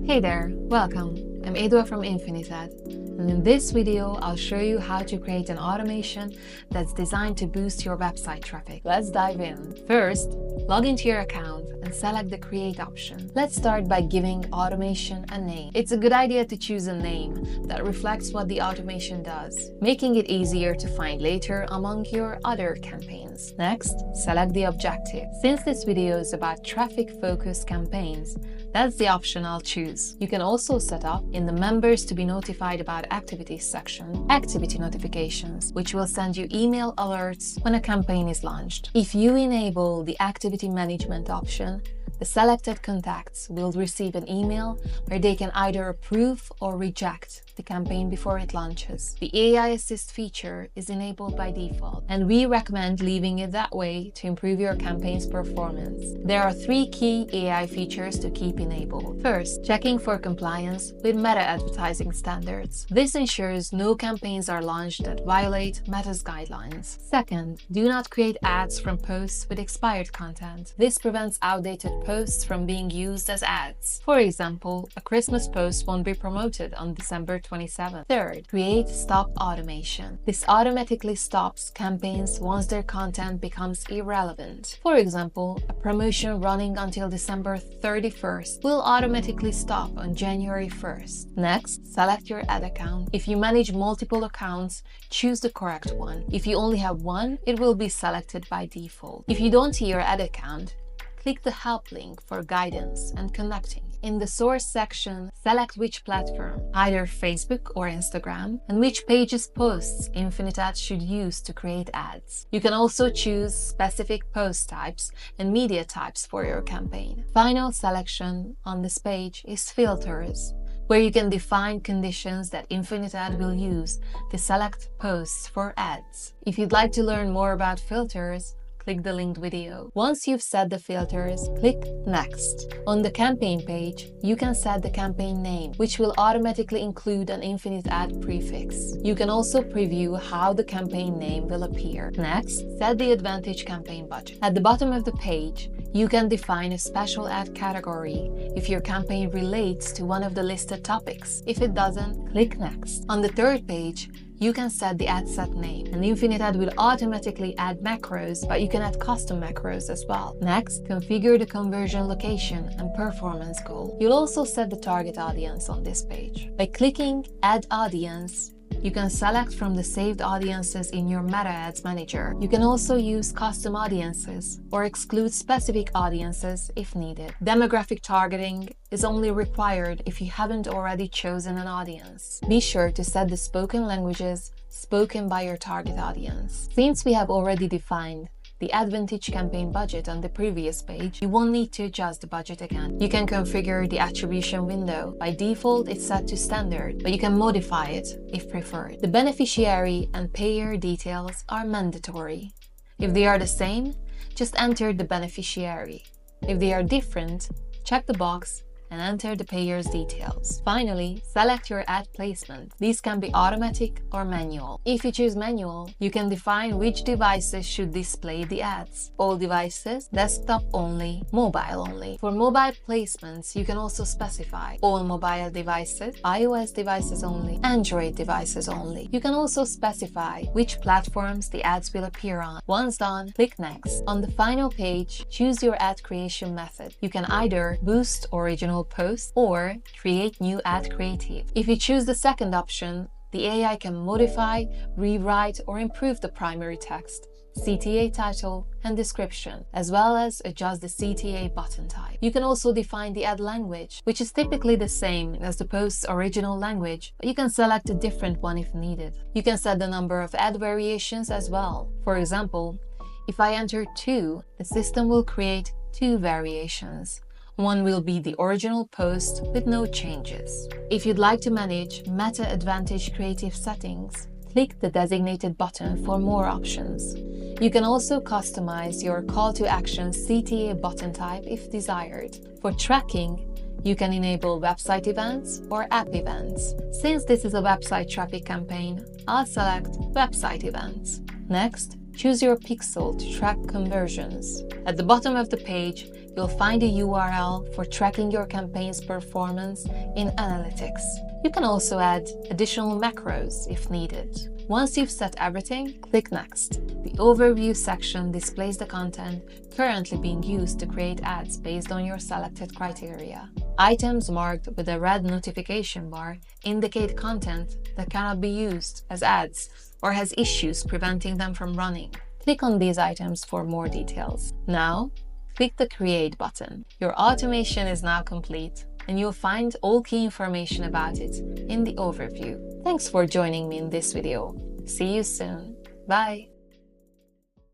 Hey there, welcome. I'm Edua from Infinited, and in this video I'll show you how to create an automation that's designed to boost your website traffic. Let's dive in. First, log into your account and select the Create option. Let's start by giving automation a name. It's a good idea to choose a name that reflects what the automation does, making it easier to find later among your other campaigns. Next, select the objective. Since this video is about traffic-focused campaigns, that's the option I'll choose. You can also set up in the Members to be notified about activities section, activity notifications, which will send you email alerts when a campaign is launched. If you enable the activity management option, the selected contacts will receive an email where they can either approve or reject the campaign before it launches. The AI Assist feature is enabled by default, and we recommend leaving it that way to improve your campaign's performance. There are 3 key AI features to keep enabled. First, checking for compliance with Meta advertising standards. This ensures no campaigns are launched that violate Meta's guidelines. Second, do not create ads from posts with expired content. This prevents outdated posts from being used as ads. For example, a Christmas post won't be promoted on December 27th. Third, create stop automation. This automatically stops campaigns once their content becomes irrelevant. For example, a promotion running until December 31st will automatically stop on January 1st. Next, select your ad account. If you manage multiple accounts, choose the correct one. If you only have one, it will be selected by default. If you don't see your ad account, click the Help link for guidance and connecting. In the Source section, select which platform, either Facebook or Instagram, and which pages posts Infinited should use to create ads. You can also choose specific post types and media types for your campaign. Final selection on this page is Filters, where you can define conditions that Infinited will use to select posts for ads. If you'd like to learn more about filters, click the linked video. Once you've set the filters, click Next. On the campaign page, you can set the campaign name, which will automatically include an Infinited prefix. You can also preview how the campaign name will appear. Next, set the Advantage campaign budget. At the bottom of the page, you can define a special ad category if your campaign relates to one of the listed topics. If it doesn't, click Next. On the third page, you can set the ad set name, and Infinited will automatically add macros, but you can add custom macros as well. Next, configure the conversion location and performance goal. You'll also set the target audience on this page. By clicking Add Audience, you can select from the saved audiences in your Meta Ads Manager. You can also use custom audiences or exclude specific audiences if needed. Demographic targeting is only required if you haven't already chosen an audience. Be sure to set the spoken languages spoken by your target audience. Since we have already defined the Advantage campaign budget on the previous page, you won't need to adjust the budget again. You can configure the attribution window. By default, it's set to standard, but you can modify it if preferred. The beneficiary and payer details are mandatory. If they are the same, just enter the beneficiary. If they are different, check the box and enter the payer's details. Finally, select your ad placement. These can be automatic or manual. If you choose manual, you can define which devices should display the ads. All devices, desktop only, mobile only. For mobile placements, you can also specify all mobile devices, iOS devices only, Android devices only. You can also specify which platforms the ads will appear on. Once done, click Next. On the final page, choose your ad creation method. You can either boost original post or create new ad creative. If you choose the second option, the AI can modify, rewrite, or improve the primary text, CTA title, and description, as well as adjust the CTA button type. You can also define the ad language, which is typically the same as the post's original language, but you can select a different one if needed. You can set the number of ad variations as well. For example, if I enter 2, the system will create 2 variations. One will be the original post with no changes. If you'd like to manage Meta Advantage creative settings, click the designated button for more options. You can also customize your call to action CTA button type if desired. For tracking, you can enable website events or app events. Since this is a website traffic campaign, I'll select website events. Next, choose your pixel to track conversions. At the bottom of the page, you'll find a URL for tracking your campaign's performance in analytics. You can also add additional macros if needed. Once you've set everything, click Next. The Overview section displays the content currently being used to create ads based on your selected criteria. Items marked with a red notification bar indicate content that cannot be used as ads or has issues preventing them from running. Click on these items for more details. Now, click the Create button. Your automation is now complete, and you'll find all key information about it in the overview. Thanks for joining me in this video. See you soon. Bye!